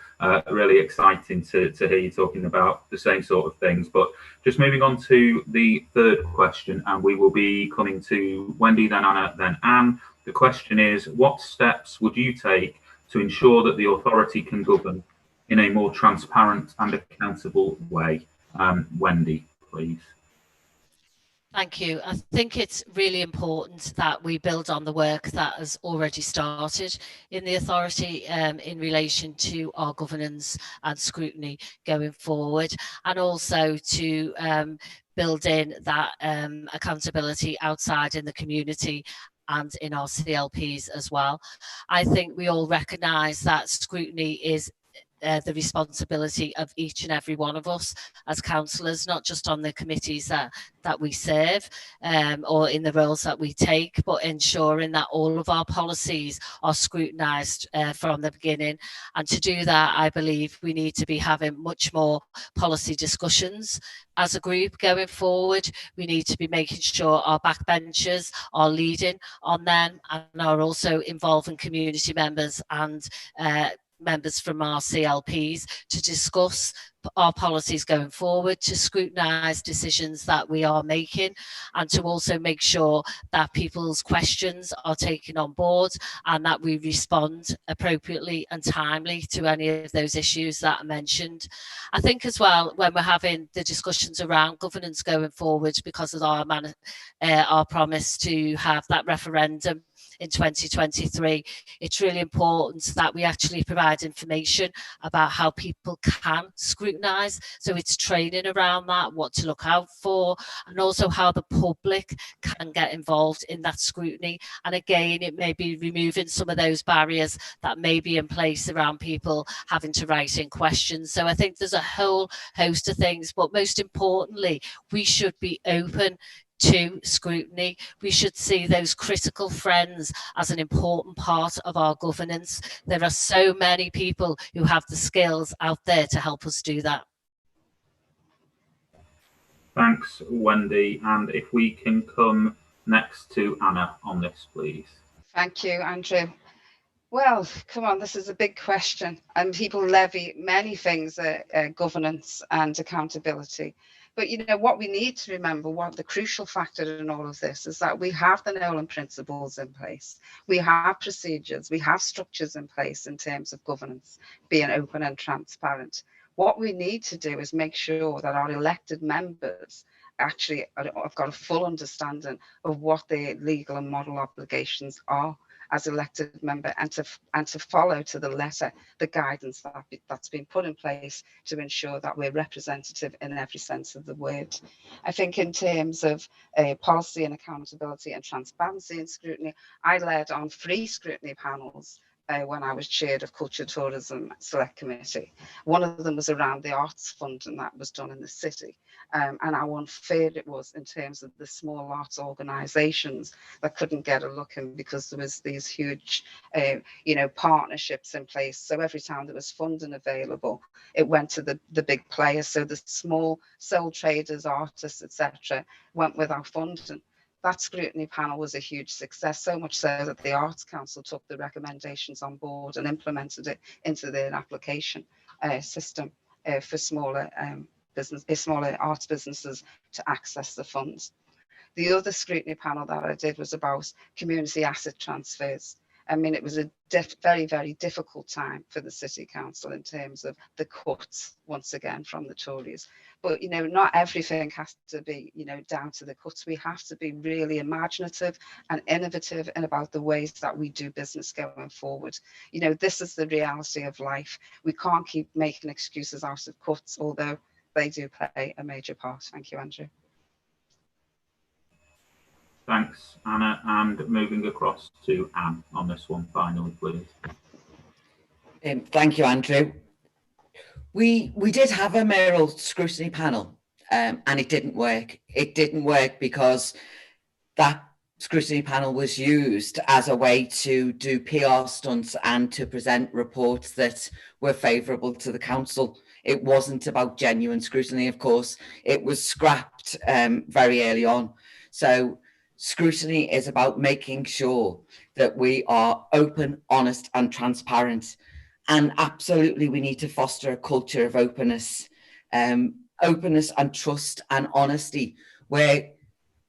really exciting to hear you talking about the same sort of things. But just moving on to the third question, and we will be coming to Wendy, then Anna, then Anne. The question is, what steps would you take to ensure that the authority can govern in a more transparent and accountable way? Wendy, please. Thank you. I think it's really important that we build on the work that has already started in the authority in relation to our governance and scrutiny going forward, and also to build in that accountability outside in the community and in our CLPs as well. I think we all recognise that scrutiny is the responsibility of each and every one of us as councillors, not just on the committees that we serve or in the roles that we take, but ensuring that all of our policies are scrutinised from the beginning. And to do that, I believe we need to be having much more policy discussions as a group going forward. We need to be making sure our backbenchers are leading on them and are also involving community members and members from our CLPs to discuss our policies going forward, to scrutinise decisions that we are making, and to also make sure that people's questions are taken on board and that we respond appropriately and timely to any of those issues that are mentioned. I think as well, when we're having the discussions around governance going forward, because of our promise to have that referendum in 2023, it's really important that we actually provide information about how people can scrutinise. So it's training around that, what to look out for, and also how the public can get involved in that scrutiny. And again, it may be removing some of those barriers that may be in place around people having to write in questions. So I think there's a whole host of things, but most importantly, we should be open to scrutiny. We should see those critical friends as an important part of our governance. There are so many people who have the skills out there to help us do that. Thanks, Wendy. And if we can come next to Anna on this, please. Thank you, Andrew. Well, come on, this is a big question, and people levy many things, governance and accountability. But you know what we need to remember, what the crucial factor in all of this is that we have the Nolan principles in place. We have procedures, we have structures in place in terms of governance, being open and transparent. What we need to do is make sure that our elected members actually have got a full understanding of what their legal and moral obligations are as elected member, and to follow to the letter the guidance that's been put in place to ensure that we're representative in every sense of the word. I think in terms of policy and accountability and transparency and scrutiny, I led on 3 scrutiny panels when I was chaired of Culture Tourism Select Committee. One of them was around the Arts Fund, and that was done in the city, and how unfair it was in terms of the small arts organisations that couldn't get a look in because there was these huge partnerships in place. So every time there was funding available, it went to the big players. So the small sole traders, artists, etc., went without funding. That scrutiny panel was a huge success, so much so that the Arts Council took the recommendations on board and implemented it into their application system for smaller arts businesses to access the funds. The other scrutiny panel that I did was about community asset transfers. I mean, it was a very, very difficult time for the City Council in terms of the cuts, once again, from the Tories. But, you know, not everything has to be, down to the cuts. We have to be really imaginative and innovative and about the ways that we do business going forward. You know, this is the reality of life. We can't keep making excuses out of cuts, although they do play a major part. Thank you, Andrew. Thanks, Anna. And moving across to Anne on this one finally, please. Thank you, Andrew. We did have a mayoral scrutiny panel, and it didn't work. It didn't work because that scrutiny panel was used as a way to do PR stunts and to present reports that were favourable to the council. It wasn't about genuine scrutiny, of course. It was scrapped very early on. So scrutiny is about making sure that we are open, honest and transparent. And absolutely, we need to foster a culture of openness and trust and honesty, where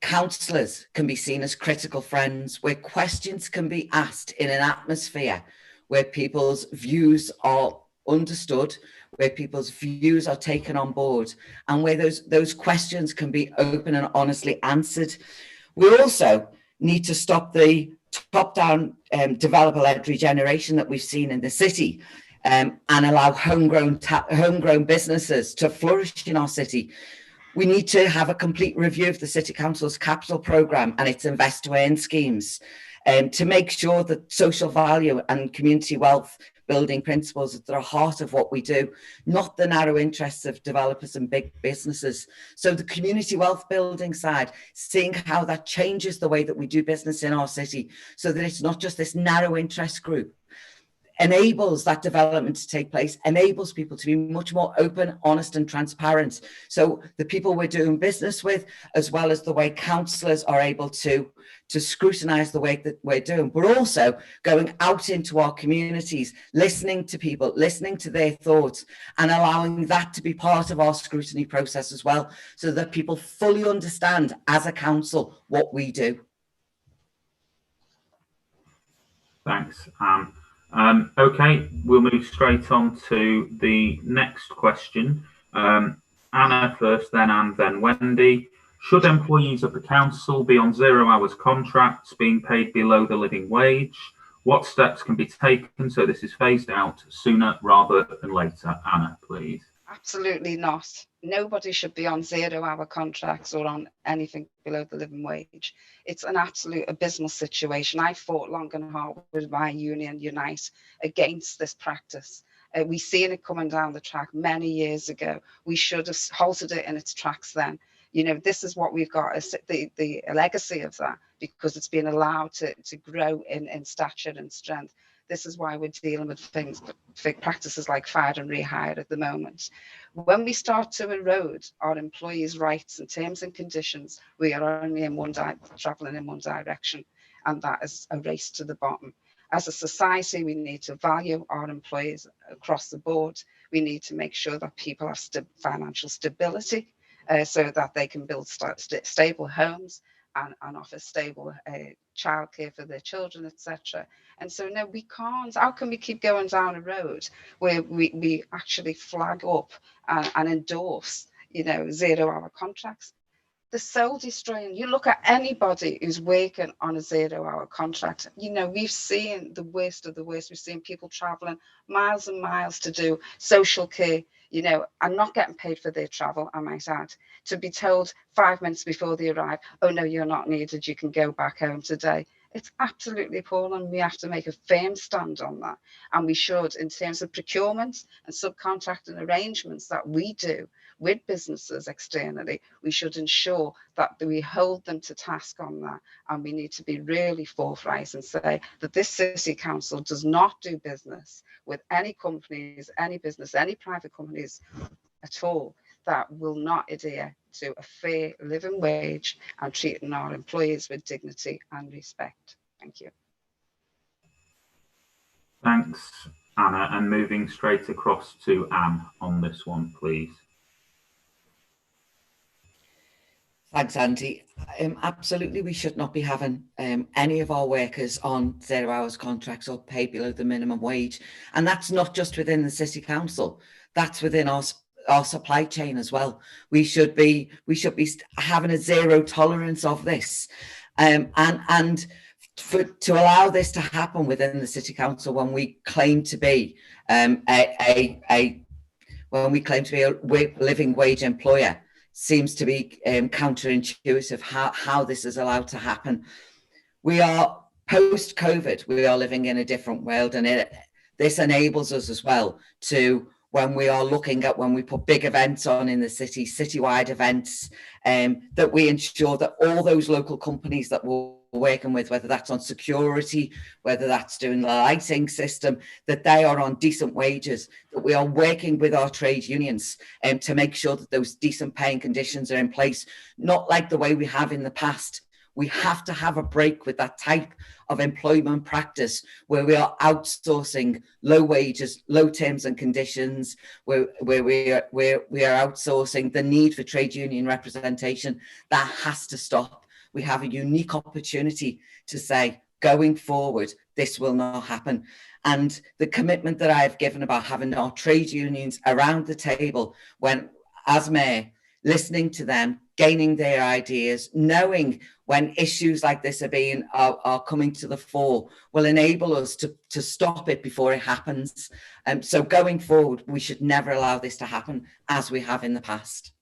councillors can be seen as critical friends, where questions can be asked in an atmosphere where people's views are understood, where people's views are taken on board, and where those questions can be open and honestly answered. We also need to stop the top-down developer-led regeneration that we've seen in the city, and allow homegrown businesses to flourish in our city. We need to have a complete review of the City Council's capital programme and its invest to earn schemes, to make sure that social value and community wealth building principles are at the heart of what we do, not the narrow interests of developers and big businesses. So the community wealth building side, seeing how that changes the way that we do business in our city, so that it's not just this narrow interest group, enables that development to take place, enables people to be much more open, honest and transparent. So the people we're doing business with, as well as the way councillors are able to scrutinise the way that we're doing, but also going out into our communities, listening to people, listening to their thoughts, and allowing that to be part of our scrutiny process as well, so that people fully understand as a council what we do. Thanks, Anne. Okay, we'll move straight on to the next question. Anna first, then Anne, then Wendy. Should employees of the council be on 0 hours contracts being paid below the living wage? What steps can be taken so this is phased out sooner rather than later? Anna, please. Absolutely not. Nobody should be on 0 hour contracts or on anything below the living wage. It's an absolute abysmal situation. I fought long and hard with my union, Unite, against this practice. We seen it coming down the track many years ago. We should have halted it in its tracks then. You know, this is what we've got, the legacy of that, because it's been allowed to grow in stature and strength. This is why we're dealing with practices like fired and rehired at the moment. When we start to erode our employees' rights and terms and conditions, we are only traveling in one direction, and that is a race to the bottom. As a society, we need to value our employees across the board. We need to make sure that people have financial stability, so that they can build stable homes and offer stable childcare for their children, etc. And so, no, we can't. How can we keep going down a road where we actually flag up and endorse, 0 hour contracts? The soul destroying. You look at anybody who's working on a 0 hour contract, we've seen the worst of the worst. We've seen people traveling miles and miles to do social care, and not getting paid for their travel, I might add, to be told 5 minutes before they arrive, oh no, you're not needed, you can go back home today. It's absolutely appalling. We have to make a firm stand on that. And we should, in terms of procurement and subcontracting arrangements that we do with businesses externally, we should ensure that we hold them to task on that. And we need to be really forthright and say that this city council does not do business with any companies, any business, any private companies at all that will not adhere to a fair living wage and treating our employees with dignity and respect. Thank you. Thanks, Anna. And moving straight across to Anne on this one, please. Thanks, Andy. Absolutely, we should not be having any of our workers on 0 hours contracts or paid below the minimum wage. And that's not just within the city council, that's within our supply chain as well. We should be having a zero tolerance of this, and to allow this to happen within the city council when we claim to be a living wage employer seems to be counterintuitive how this is allowed to happen. We are post-COVID, we are living in a different world, and this enables us as well to, when we are looking at, when we put big events on in the city, citywide events, that we ensure that all those local companies that we're working with, whether that's on security, whether that's doing the lighting system, that they are on decent wages, that we are working with our trade unions to make sure that those decent paying conditions are in place, not like the way we have in the past. We have to have a break with that type of employment practice where we are outsourcing low wages, low terms and conditions, where we are outsourcing the need for trade union representation. That has to stop. We have a unique opportunity to say, going forward, this will not happen. And the commitment that I've given about having our trade unions around the table when, as mayor, listening to them, gaining their ideas, knowing when issues like this are coming to the fore, will enable us to stop it before it happens. So going forward, we should never allow this to happen as we have in the past.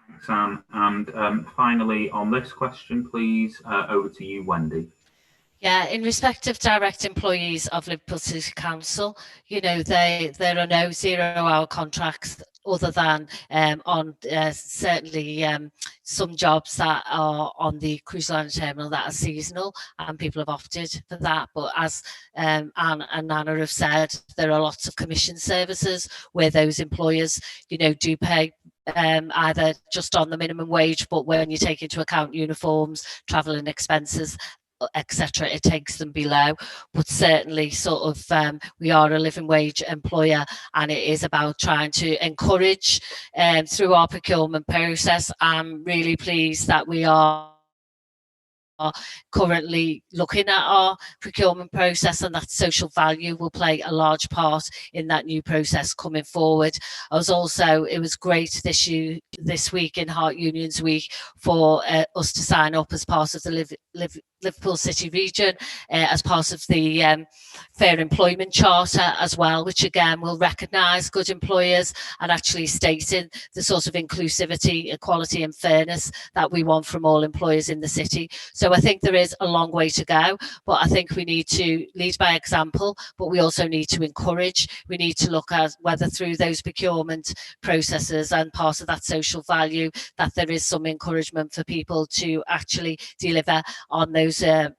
Thanks, Anne. And finally, on this question, please, over to you, Wendy. Yeah, in respect of direct employees of Liverpool City Council, you know, there are no 0-hour contracts other than on certainly some jobs that are on the cruise line terminal that are seasonal, and people have opted for that. But as Anne and Anna have said, there are lots of commission services where those employers, you know, do pay either just on the minimum wage, but when you take into account uniforms, travel and expenses, etc., it takes them below. But certainly sort of we are a living wage employer, and it is about trying to encourage through our procurement process. I'm really pleased that we are currently looking at our procurement process, and that social value will play a large part in that new process coming forward. It was great this week in Heart Unions Week for us to sign up as part of the Liverpool City region as part of the Fair Employment Charter as well, which again will recognise good employers and actually stating the sort of inclusivity, equality and fairness that we want from all employers in the city. So I think there is a long way to go, but I think we need to lead by example, but we also need to encourage. We need to look at whether through those procurement processes and part of that social value that there is some encouragement for people to actually deliver on those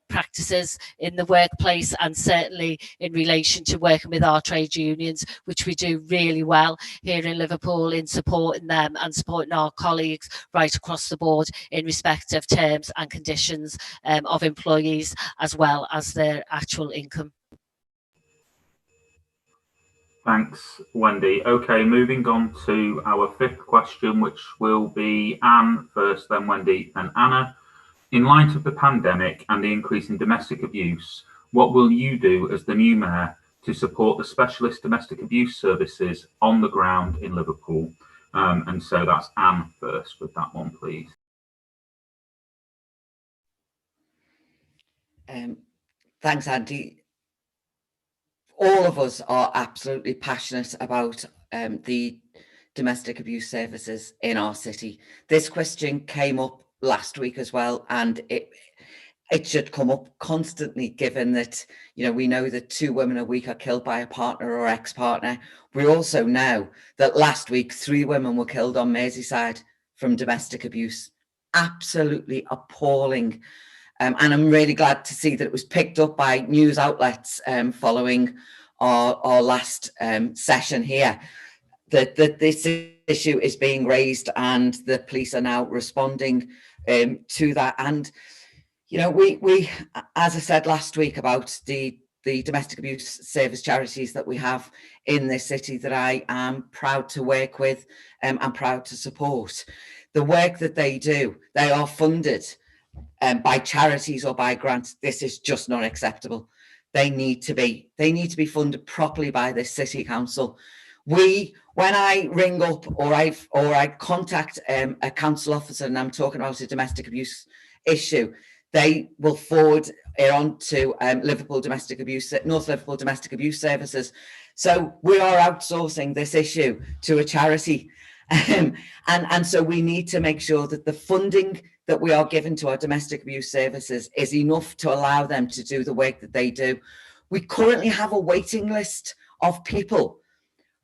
practices in the workplace, and certainly in relation to working with our trade unions, which we do really well here in Liverpool in supporting them and supporting our colleagues right across the board in respect of terms and conditions of employees as well as their actual income. Thanks, Wendy. Okay, moving on to our fifth question, which will be Anne first, then Wendy, then Anna. In light of the pandemic and the increase in domestic abuse, what will you do as the new mayor to support the specialist domestic abuse services on the ground in Liverpool? And so that's Anne first with that one, please. Thanks, Andy. All of us are absolutely passionate about the domestic abuse services in our city. This question came up last week as well, and it should come up constantly, given that, you know, we know that 2 women a week are killed by a partner or ex-partner. We also know that last week 3 women were killed on Merseyside from domestic abuse. Absolutely appalling. And I'm really glad to see that it was picked up by news outlets following our last session here, that this issue is being raised and the police are now responding to that. And, you know, we, as I said last week about the domestic abuse service charities that we have in this city that I am proud to work with and proud to support. The work that they do, they are funded by charities or by grants. This is just not acceptable. They need to be funded properly by this city council. When I ring up or I contact a council officer and I'm talking about a domestic abuse issue, they will forward it on to North Liverpool Domestic Abuse Services. So we are outsourcing this issue to a charity. And so we need to make sure that the funding that we are given to our domestic abuse services is enough to allow them to do the work that they do. We currently have a waiting list of people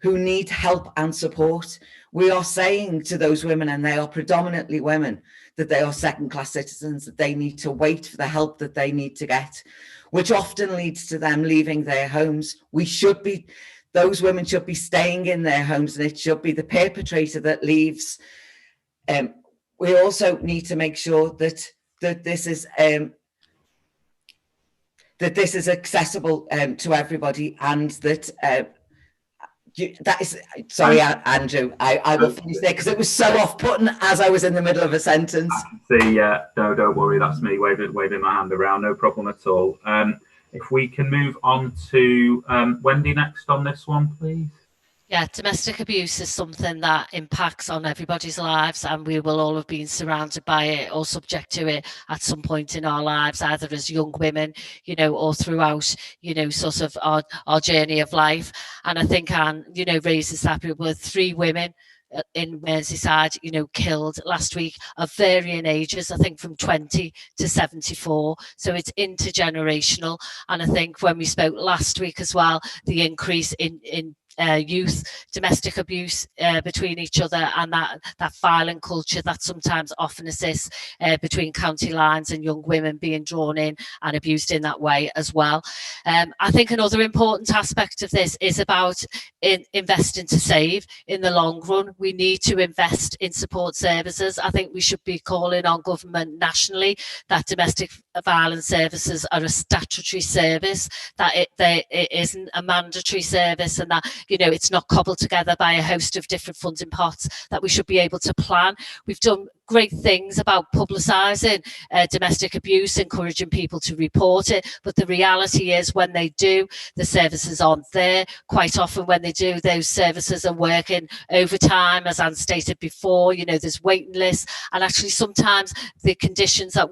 who need help and support. We are saying to those women, and they are predominantly women, that they are second-class citizens, that they need to wait for the help that they need to get, which often leads to them leaving their homes. Those women should be staying in their homes, and it should be the perpetrator that leaves. We also need to make sure that this is accessible to everybody, and that sorry, Andrew, I will finish there because it was so off-putting as I was in the middle of a sentence. See, no, don't worry, that's me waving my hand around, no problem at all. If we can move on to Wendy next on this one, please. Yeah, domestic abuse is something that impacts on everybody's lives, and we will all have been surrounded by it or subject to it at some point in our lives, either as young women, you know, or throughout, you know, sort of our journey of life. And I think Anne, you know, raises that there were 3 women in Merseyside, you know, killed last week of varying ages, I think from 20 to 74. So it's intergenerational. And I think when we spoke last week as well, the increase in youth domestic abuse between each other, and that violent culture that sometimes often exists between county lines, and young women being drawn in and abused in that way as well. I think another important aspect of this is about investing to save in the long run. We need to invest in support services. I think we should be calling on government nationally that domestic violence services are a statutory service, that it isn't a mandatory service, and that, you know, it's not cobbled together by a host of different funding pots, that we should be able to plan. We've done great things about publicising domestic abuse, encouraging people to report it, but the reality is when they do, the services aren't there. Quite often when they do, those services are working overtime, as Anne stated before, you know, there's waiting lists, and actually sometimes the conditions that